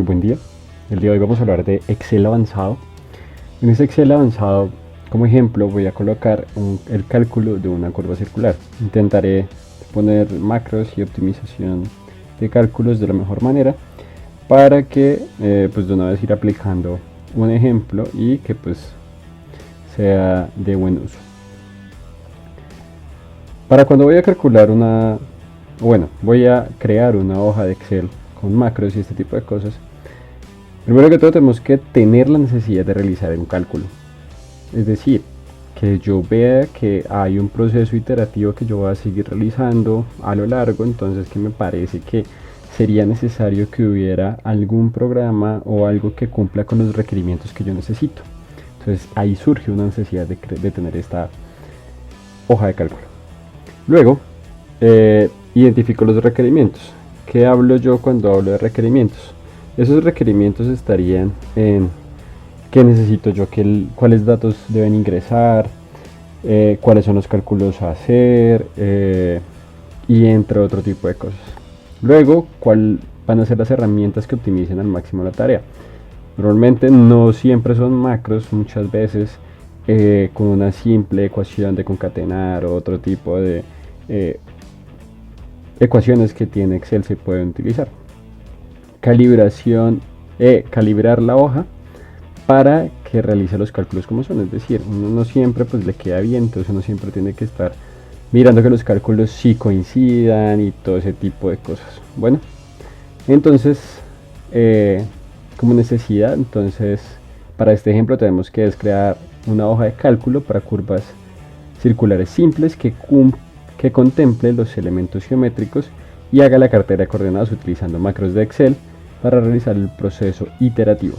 buen día. El día de hoy vamos a hablar de Excel avanzado. En este Excel avanzado, como ejemplo, voy a colocar el cálculo de una curva circular. Intentaré poner macros y optimización de cálculos de la mejor manera para que pues de una vez ir aplicando un ejemplo y que pues sea de buen uso. Para cuando voy a calcular voy a crear una hoja de Excel con macros y este tipo de cosas. Primero que todo tenemos que tener la necesidad de realizar un cálculo. Es decir, que yo vea que hay un proceso iterativo que yo voy a seguir realizando a lo largo, entonces que me parece que sería necesario que hubiera algún programa o algo que cumpla con los requerimientos que yo necesito. Entonces ahí surge una necesidad de tener esta hoja de cálculo. Luego, identifico los requerimientos. ¿Qué hablo yo cuando hablo de requerimientos? Esos requerimientos estarían en qué necesito yo, cuáles datos deben ingresar, cuáles son los cálculos a hacer y entre otro tipo de cosas. Luego, cuáles van a ser las herramientas que optimicen al máximo la tarea. Normalmente no siempre son macros, muchas veces con una simple ecuación de concatenar o otro tipo de ecuaciones que tiene Excel se pueden utilizar. Calibración, calibrar la hoja para que realice los cálculos como son, es decir, uno no siempre pues le queda bien, entonces uno siempre tiene que estar mirando que los cálculos sí coincidan y todo ese tipo de cosas. Bueno, entonces como necesidad, entonces para este ejemplo tenemos que crear una hoja de cálculo para curvas circulares simples que contemple los elementos geométricos y haga la cartera de coordenadas utilizando macros de Excel para realizar el proceso iterativo.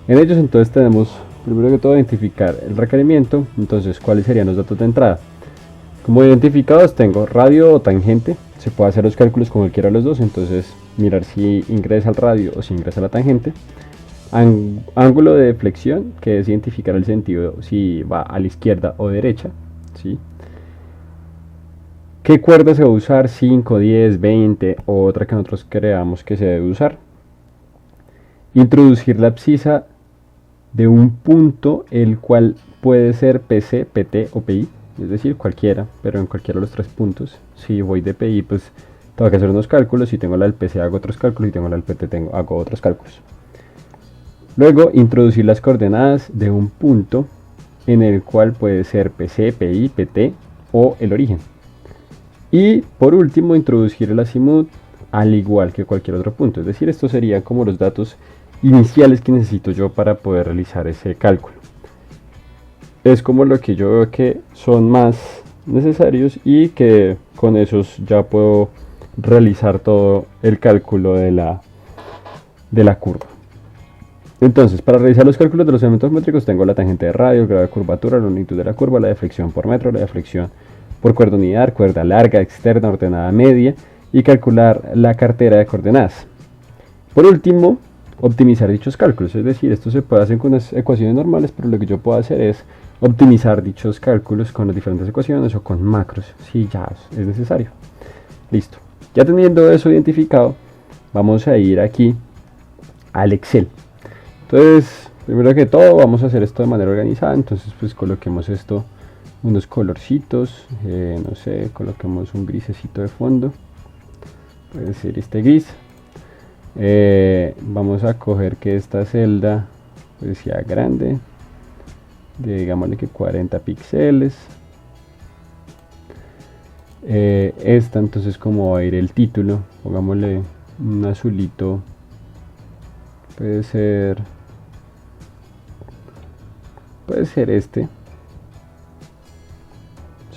En ellos entonces tenemos primero que todo identificar el requerimiento, entonces cuáles serían los datos de entrada. Como identificados tengo radio o tangente, se puede hacer los cálculos con cualquiera de los dos, entonces mirar si ingresa al radio o si ingresa a la tangente. Ángulo de deflexión, que es identificar el sentido si va a la izquierda o derecha, ¿sí? ¿Qué cuerda se va a usar? 5, 10, 20 o otra que nosotros creamos que se debe usar. Introducir la abscisa de un punto, el cual puede ser PC, PT o PI, es decir, cualquiera, pero en cualquiera de los tres puntos. Si voy de PI, pues tengo que hacer unos cálculos, si tengo la del PC hago otros cálculos, y tengo la del PT hago otros cálculos. Luego, introducir las coordenadas de un punto en el cual puede ser PC, PI, PT o el origen. Y por último, introducir el azimut al igual que cualquier otro punto. Es decir, estos serían como los datos iniciales que necesito yo para poder realizar ese cálculo. Es como lo que yo veo que son más necesarios y que con esos ya puedo realizar todo el cálculo de la curva. Entonces, para realizar los cálculos de los elementos métricos tengo la tangente de radio, el grado de curvatura, la longitud de la curva, la deflexión por metro, la deflexión por cuerda unidad, cuerda larga, externa, ordenada, media y calcular la cartera de coordenadas. Por último, optimizar dichos cálculos, es decir, esto se puede hacer con unas ecuaciones normales, pero lo que yo puedo hacer es optimizar dichos cálculos con las diferentes ecuaciones o con macros, si ya es necesario. Listo. Ya teniendo eso identificado, vamos a ir aquí al Excel. Entonces, primero que todo, vamos a hacer esto de manera organizada, entonces pues coloquemos esto, unos colorcitos, no sé, coloquemos un grisecito de fondo, puede ser este gris. Vamos a coger que esta celda pues sea grande, digámosle que 40 píxeles. Esta entonces, como va a ir el título, pongámosle un azulito, puede ser este,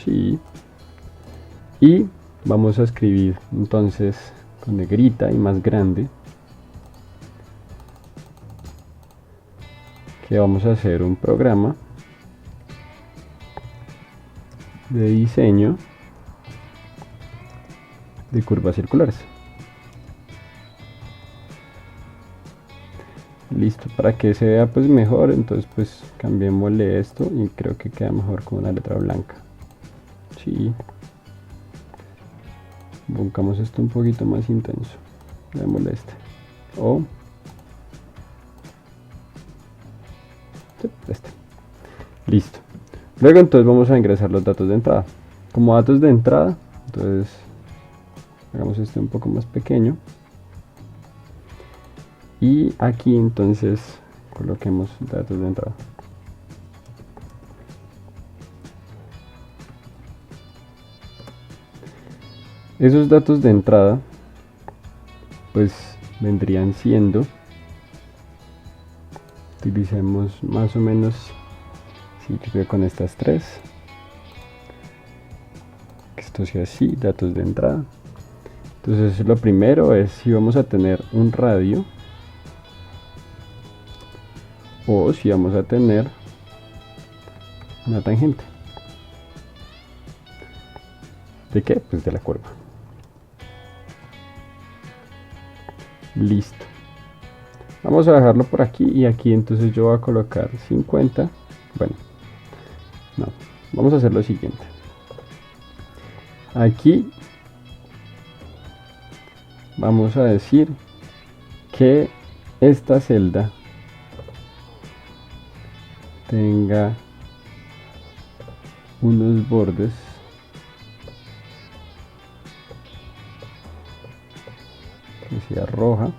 sí. Y vamos a escribir entonces con negrita y más grande que vamos a hacer un programa de diseño de curvas circulares. Listo, para que se vea pues mejor, entonces pues cambiémosle esto y creo que queda mejor con una letra blanca. Sí. Buscamos esto un poquito más intenso. Démosle este. O Listo. Luego entonces vamos a ingresar los datos de entrada. Como datos de entrada, entonces hagamos este un poco más pequeño. Y aquí entonces coloquemos datos de entrada. Esos datos de entrada pues vendrían siendo, utilicemos más o menos, si yo creo con estas tres, que esto sea así, datos de entrada. Entonces lo primero es si vamos a tener un radio o si vamos a tener una tangente. ¿De qué? Pues de la curva. Listo. Vamos a dejarlo por aquí y aquí entonces yo voy a colocar 50. Bueno, no, vamos a hacer lo siguiente. Aquí vamos a decir que esta celda tenga unos bordes que sea roja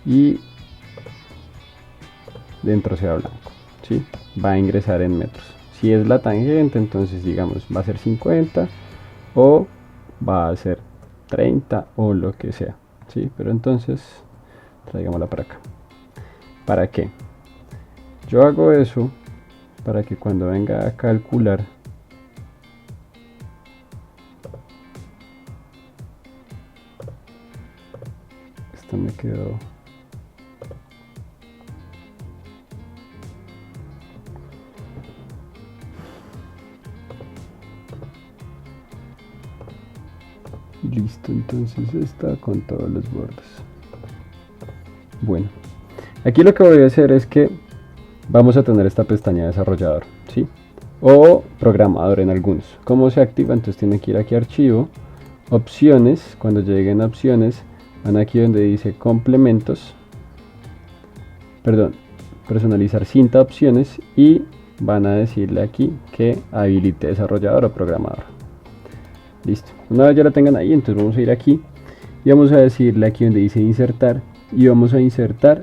y dentro sea blanco, ¿sí? Va a ingresar en metros. Si es la tangente, entonces digamos va a ser 50 o va a ser 30 o lo que sea, ¿sí? Pero entonces traigámosla para acá. ¿Para qué? Yo hago eso para que cuando venga a calcular esto me quedó listo. Entonces está con todos los bordes. Bueno, aquí lo que voy a hacer es que vamos a tener esta pestaña desarrollador, ¿sí? O programador en algunos. ¿Cómo se activa? Entonces tienen que ir aquí a archivo, opciones. Cuando lleguen a opciones van aquí donde dice complementos, perdón, personalizar cinta opciones y van a decirle aquí que habilite desarrollador o programador. Listo, una vez ya la tengan ahí, entonces vamos a ir aquí y vamos a decirle aquí donde dice insertar y vamos a insertar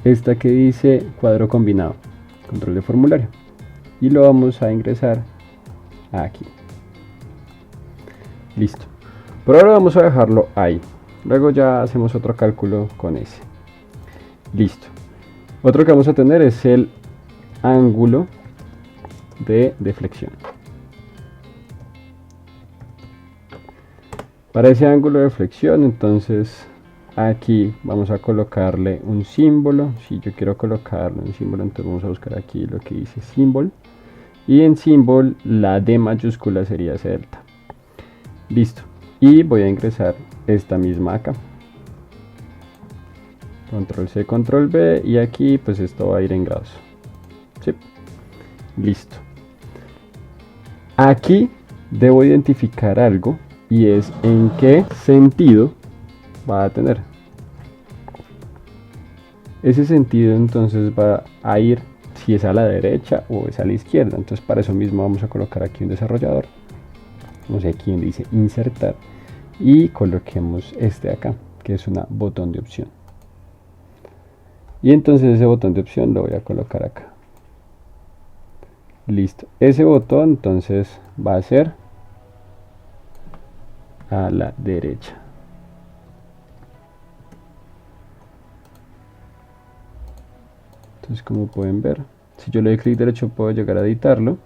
esta que dice cuadro combinado, control de formulario, y lo vamos a ingresar aquí. Listo, por ahora vamos a dejarlo ahí, luego ya hacemos otro cálculo con ese. Listo, otro que vamos a tener es el ángulo de deflexión. Para ese ángulo de flexión, entonces aquí vamos a colocarle un símbolo. Si yo quiero colocarle un símbolo, entonces vamos a buscar aquí lo que dice símbolo. Y en símbolo la D mayúscula sería delta. Listo. Y voy a ingresar esta misma acá. Control C, Control V. Y aquí pues esto va a ir en grados. ¿Sí? Listo. Aquí debo identificar algo. Y es en qué sentido va a tener. Ese sentido entonces va a ir si es a la derecha o es a la izquierda. Entonces para eso mismo vamos a colocar aquí un desarrollador. Vamos aquí donde dice insertar. Y coloquemos este acá, que es un botón de opción. Y entonces ese botón de opción lo voy a colocar acá. Listo. Ese botón entonces va a ser a la derecha. Entonces, como pueden ver, si yo le doy clic derecho puedo llegar a editarlo.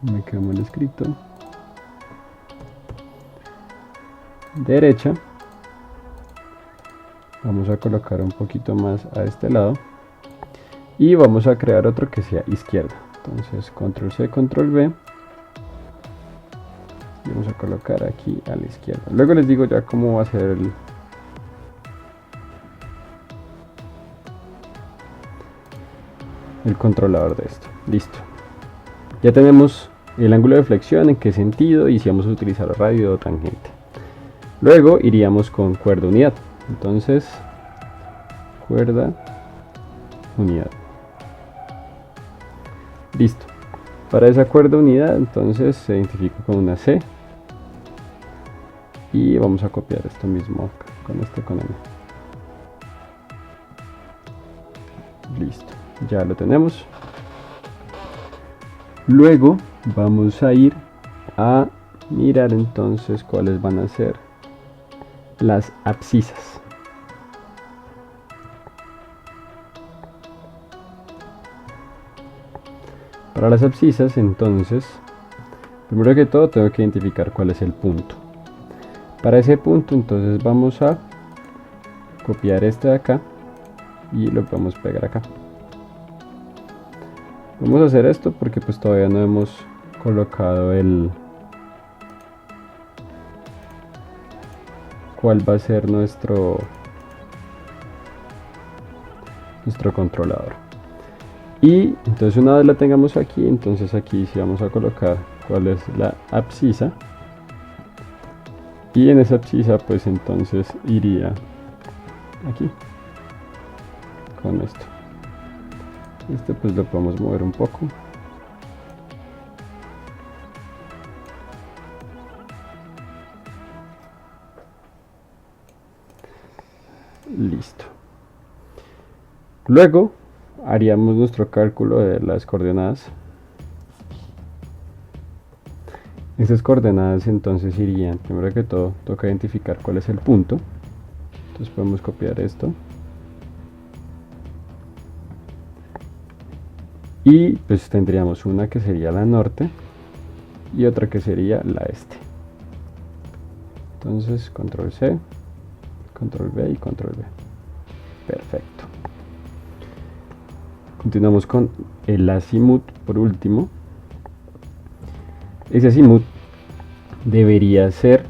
Me quedo mal escrito. Derecha. Vamos a colocar un poquito más a este lado. Y vamos a crear otro que sea izquierda. Entonces, Control C, Control V. Vamos a colocar aquí a la izquierda. Luego les digo ya cómo va a ser el controlador de esto. Listo. Ya tenemos el ángulo de flexión, en qué sentido y si vamos a utilizar radio o tangente. Luego iríamos con cuerda unidad. Entonces, cuerda unidad. Listo. Para esa cuerda unidad entonces se identifica con una C. Y vamos a copiar esto mismo acá, con M. Listo, ya lo tenemos. Luego vamos a ir a mirar entonces cuáles van a ser las abscisas. Para las abscisas entonces, primero que todo tengo que identificar cuál es el punto. Para ese punto entonces vamos a copiar este de acá y lo podemos pegar acá. Vamos a hacer esto porque pues todavía no hemos colocado cuál va a ser nuestro controlador. Y entonces una vez la tengamos aquí, entonces aquí sí vamos a colocar cuál es la abscisa. Y en esa abscisa pues entonces iría aquí con esto. Este pues lo podemos mover un poco. Listo. Luego haríamos nuestro cálculo de las coordenadas. Estas coordenadas entonces irían, primero que todo, toca identificar cuál es el punto. Entonces podemos copiar esto. Y pues tendríamos una que sería la norte y otra que sería la este. Entonces control C, control V y control V. Perfecto. Continuamos con el azimut por último. Ese azimut debería ser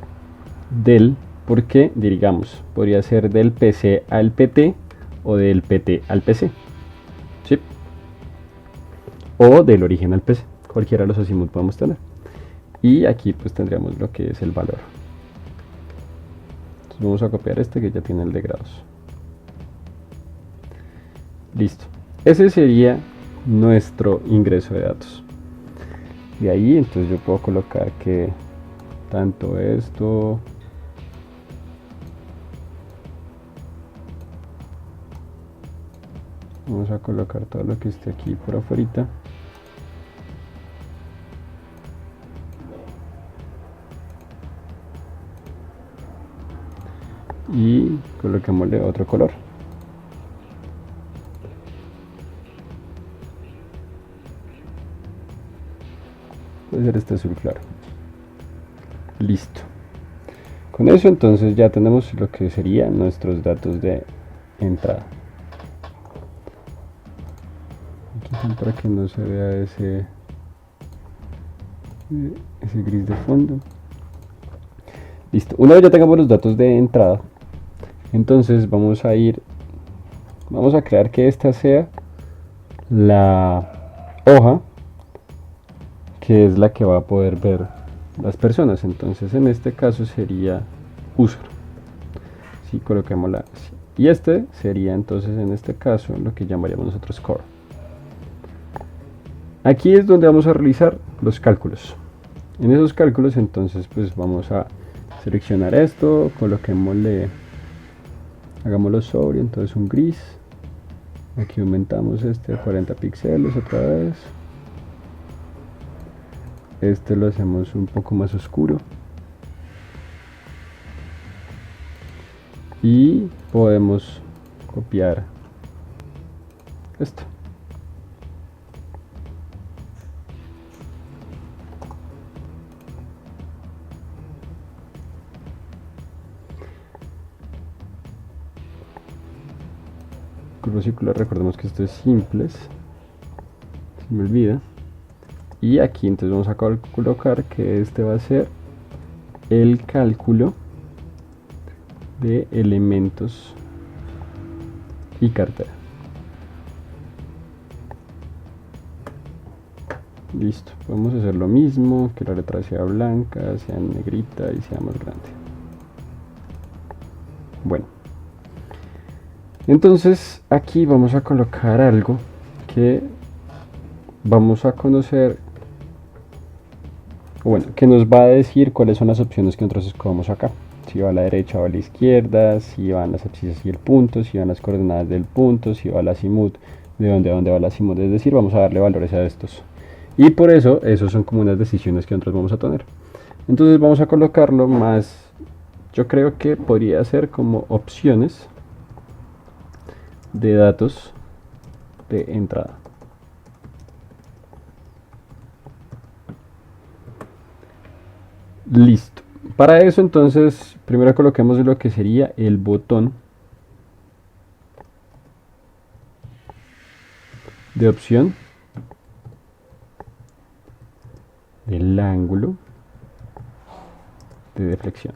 porque digamos, podría ser del PC al PT o del PT al PC. ¿Sí? O del origen al PC. Cualquiera de los azimut podemos tener. Y aquí pues tendríamos lo que es el valor. Entonces vamos a copiar este que ya tiene el de grados. Listo. Ese sería nuestro ingreso de datos. De ahí entonces yo puedo colocar que tanto esto vamos a colocar todo lo que esté aquí por afuera y coloquémosle otro color. Puede ser este azul claro. Listo. Con eso entonces ya tenemos lo que serían nuestros datos de entrada. Aquí para que no se vea ese gris de fondo. Listo. Una vez ya tengamos los datos de entrada, entonces vamos a crear que esta sea la hoja que es la que va a poder ver las personas. Entonces en este caso sería user. Sí, coloquémosla así. Y este sería entonces en este caso lo que llamaríamos nosotros core. Aquí es donde vamos a realizar los cálculos. En esos cálculos entonces pues vamos a seleccionar esto, coloquémosle, hagámoslo sobrio, entonces un gris. Aquí aumentamos este a 40 píxeles otra vez. Este lo hacemos un poco más oscuro. Y podemos copiar esto. Curva circular, recordemos que esto es simples. Se me olvida. Y aquí entonces vamos a colocar que este va a ser el cálculo de elementos y cartera. Listo, podemos hacer lo mismo, que la letra sea blanca, sea negrita y sea más grande. Bueno, entonces aquí vamos a colocar algo que vamos a conocer, bueno, que nos va a decir cuáles son las opciones que nosotros escogemos acá. Si va a la derecha o a la izquierda, si van las abscisas y el punto, si van las coordenadas del punto, si va el azimut, de dónde a dónde va el azimut. Es decir, vamos a darle valores a estos. Y por eso, esos son como unas decisiones que nosotros vamos a tener. Entonces vamos a colocarlo más, yo creo que podría ser como opciones de datos de entrada. Listo. Para eso entonces, primero coloquemos lo que sería el botón de opción del ángulo de deflexión.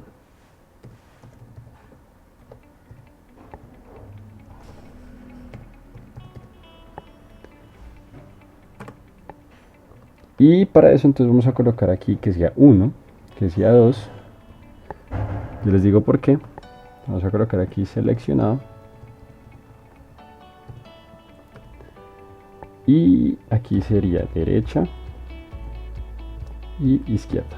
Y para eso entonces vamos a colocar aquí que sea 1, que sea 2. Yo les digo por qué. Vamos a colocar aquí seleccionado. Y aquí sería derecha y izquierda.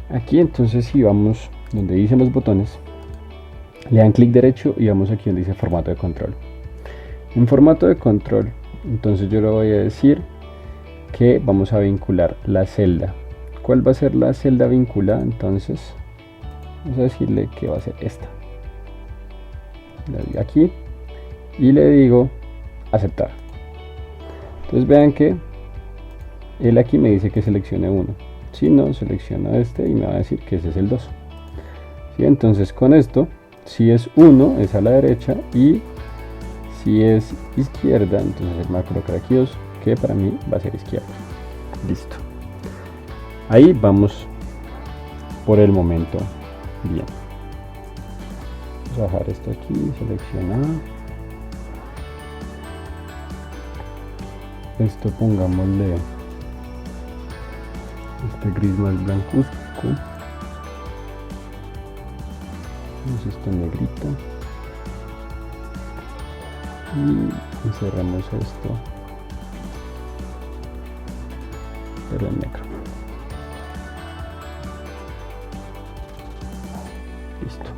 Aquí entonces si vamos donde dicen los botones, le dan clic derecho y vamos aquí donde dice formato de control. En formato de control, entonces yo le voy a decir que vamos a vincular la celda. ¿Cuál va a ser la celda vinculada? Entonces vamos a decirle que va a ser esta. Le doy aquí y le digo aceptar. Entonces vean que él aquí me dice que seleccione uno. Si no, selecciono este y me va a decir que ese es el 2. ¿Sí? Entonces con esto, si es 1 es a la derecha y si es izquierda, entonces él me va a colocar aquí 2, que para mí va a ser izquierda. Listo. Ahí vamos por el momento bien. Vamos a dejar esto aquí seleccionado. Esto pongámosle este gris más blancuzco. Esto negrito. Y encerramos esto pero en negro. Listo.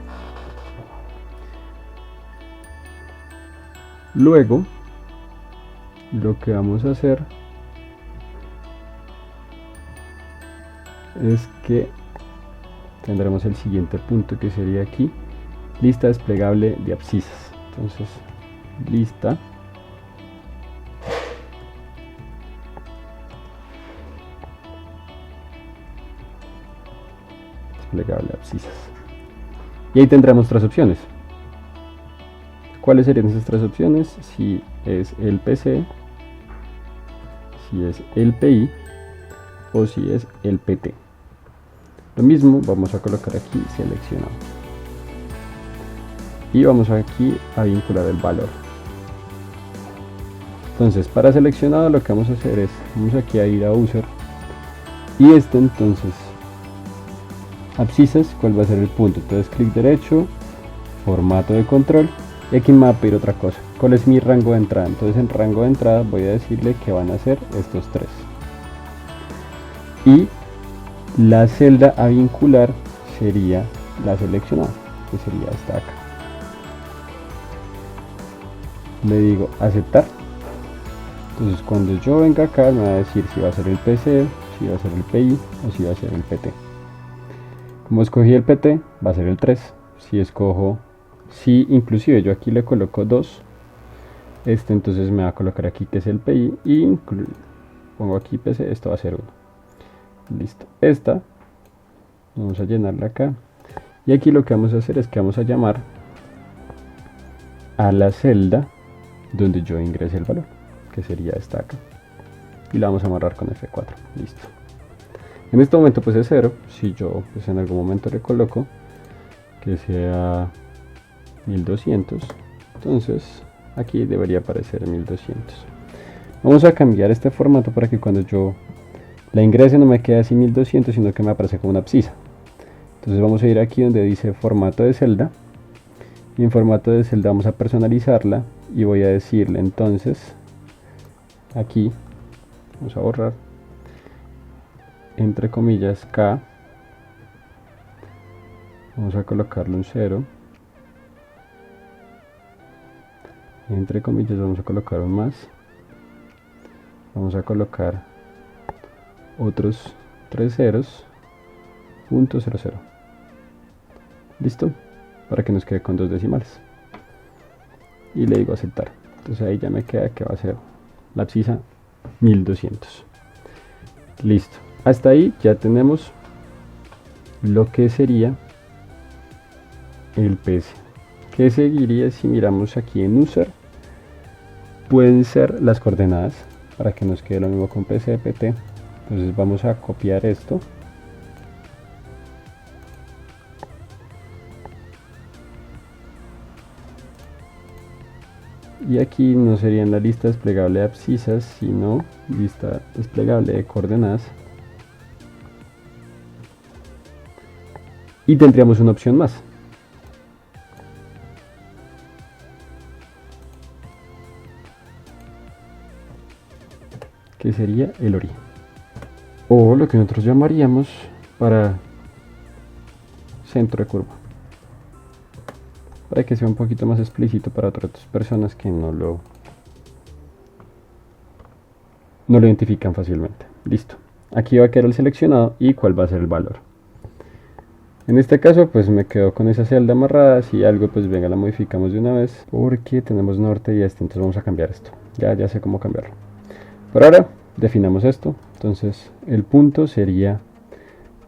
Luego lo que vamos a hacer es que tendremos el siguiente punto que sería aquí, lista desplegable de abscisas. Entonces lista desplegable de abscisas y ahí tendremos tres opciones. ¿Cuáles serían esas tres opciones? Si es el PC, si es el PI o si es el PT. Lo mismo vamos a colocar aquí seleccionado y vamos aquí a vincular el valor. Entonces para seleccionado lo que vamos a hacer es, vamos aquí a ir a user y entonces abscisas, ¿cuál va a ser el punto? Entonces clic derecho, formato de control y aquí me va a pedir otra cosa, ¿cuál es mi rango de entrada? Entonces en rango de entrada voy a decirle que van a ser estos tres y la celda a vincular sería la seleccionada, que sería esta acá. Le digo aceptar. Entonces cuando yo venga acá me va a decir si va a ser el PC, si va a ser el PI o si va a ser el PT. Como escogí el PT va a ser el 3. Si escojo, si inclusive yo aquí le coloco 2, entonces me va a colocar aquí que es el PI y pongo aquí PC, esto va a ser 1. Listo. Esta vamos a llenarla acá y aquí lo que vamos a hacer es que vamos a llamar a la celda donde yo ingrese el valor, que sería esta acá, y la vamos a amarrar con F4. Listo. En este momento pues es 0. Si yo pues en algún momento le coloco que sea 1200, entonces aquí debería aparecer 1200. Vamos a cambiar este formato para que cuando yo la ingrese no me quede así 1200, sino que me aparece como una abscisa. Entonces vamos a ir aquí donde dice formato de celda Y en formato de celda vamos a personalizarla y voy a decirle entonces aquí, vamos a borrar, entre comillas K, vamos a colocarle un 0, entre comillas vamos a colocar un más, vamos a colocar otros 3 ceros, punto 00, listo, para que nos quede con 2 decimales, y le digo aceptar. Entonces ahí ya me queda que va a ser la abscisa 1200. Listo, hasta ahí ya tenemos lo que sería el PC. ¿Qué seguiría si miramos aquí en user? Pueden ser las coordenadas para que nos quede lo mismo con PC de PT. Entonces vamos a copiar esto y aquí no sería en la lista desplegable de abscisas, sino lista desplegable de coordenadas, y tendríamos una opción más, que sería el origen, o lo que nosotros llamaríamos para centro de curva, para que sea un poquito más explícito para otras personas que no lo identifican fácilmente. Listo, aquí va a quedar el seleccionado y cuál va a ser el valor. En este caso pues me quedo con esa celda amarrada. Si algo pues venga, la modificamos de una vez porque tenemos norte y este, entonces vamos a cambiar esto. Ya sé cómo cambiarlo. Por ahora definamos esto. Entonces el punto sería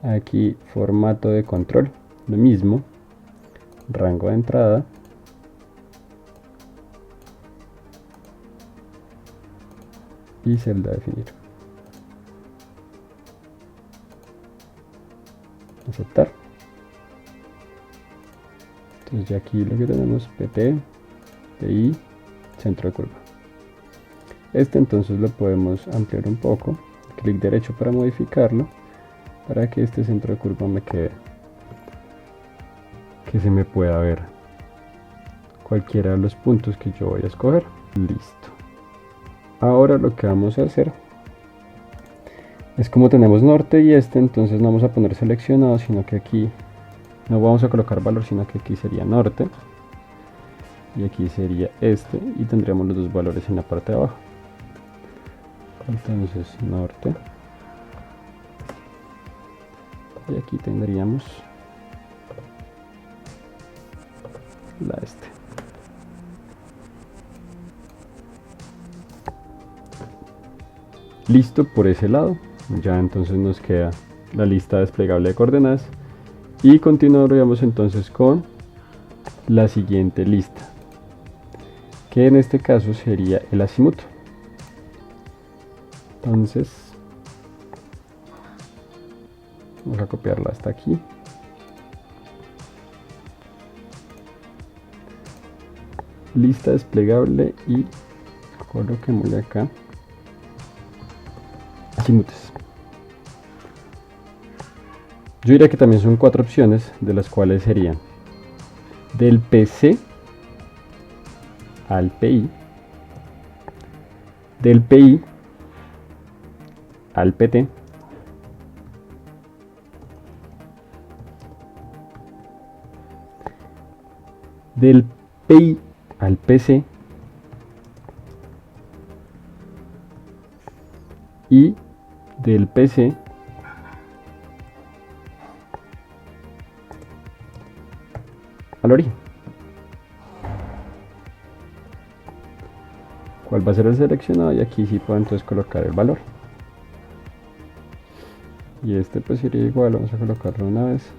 aquí formato de control, lo mismo, rango de entrada, y celda definir. Aceptar. Entonces ya aquí lo que tenemos, PT, TI, centro de curva. Este entonces lo podemos ampliar un poco, clic derecho para modificarlo, para que este centro de curva me quede, que se me pueda ver cualquiera de los puntos que yo voy a escoger. Listo. Ahora lo que vamos a hacer es, como tenemos norte y este, entonces no vamos a poner seleccionado, sino que aquí no vamos a colocar valor, sino que aquí sería norte y aquí sería este, y tendríamos los dos valores en la parte de abajo. Entonces norte, y aquí tendríamos la este. Listo por ese lado. Ya entonces nos queda la lista desplegable de coordenadas y continuaríamos entonces con la siguiente lista, que en este caso sería el azimuto. Entonces vamos a copiarla hasta aquí, lista desplegable, y coloquémosle acá azimutes. Yo diría que también son 4 opciones, de las cuales serían del PC al PI, del PI al PT, del PI al PC y del PC al origen. ¿Cuál va a ser el seleccionado? Y aquí sí puedo entonces colocar el valor. Y este pues sería igual, vamos a colocarlo una vez.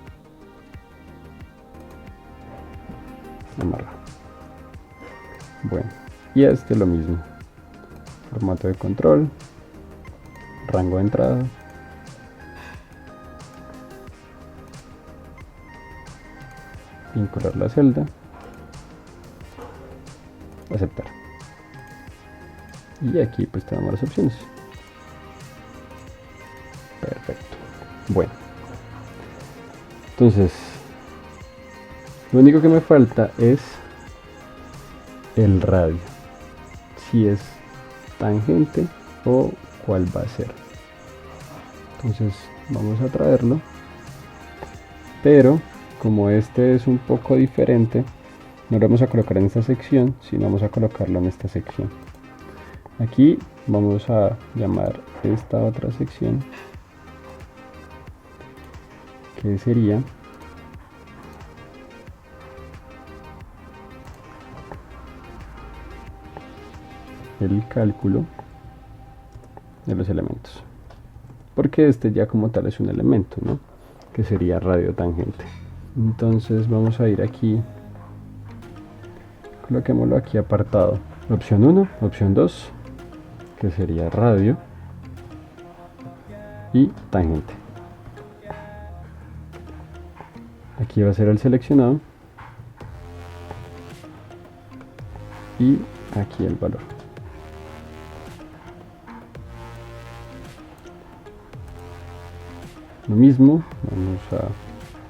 Amarra. Bueno, y este lo mismo. Formato de control, rango de entrada, vincular la celda, aceptar. Y aquí pues tenemos las opciones. Perfecto. Bueno, entonces Lo único que me falta es el radio, si es tangente o cuál va a ser. Entonces vamos a traerlo, pero como este es un poco diferente, no lo vamos a colocar en esta sección, sino vamos a colocarlo en esta sección. Aquí vamos a llamar esta otra sección, que sería el cálculo de los elementos, porque este ya como tal es un elemento, ¿no? Que sería radio tangente. Entonces vamos a ir aquí, coloquémoslo aquí apartado, opción 1, opción 2, que sería radio y tangente. Aquí va a ser el seleccionado y aquí el valor. Lo mismo, vamos a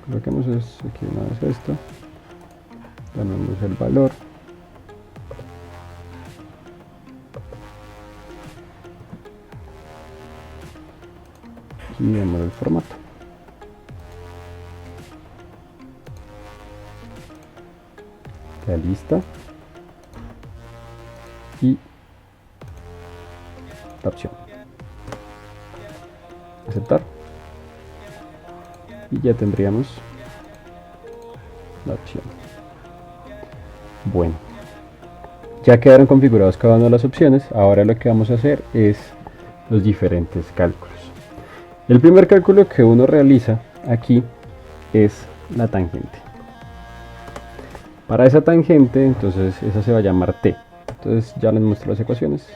coloquemos aquí una vez esto, ponemos el valor y vemos el formato. La lista y la opción. Aceptar. Y ya tendríamos la opción. Bueno, ya quedaron configurados cada una de las opciones. Ahora lo que vamos a hacer es los diferentes cálculos. El primer cálculo que uno realiza aquí es la tangente. Para esa tangente, entonces esa se va a llamar T. Entonces ya les muestro las ecuaciones.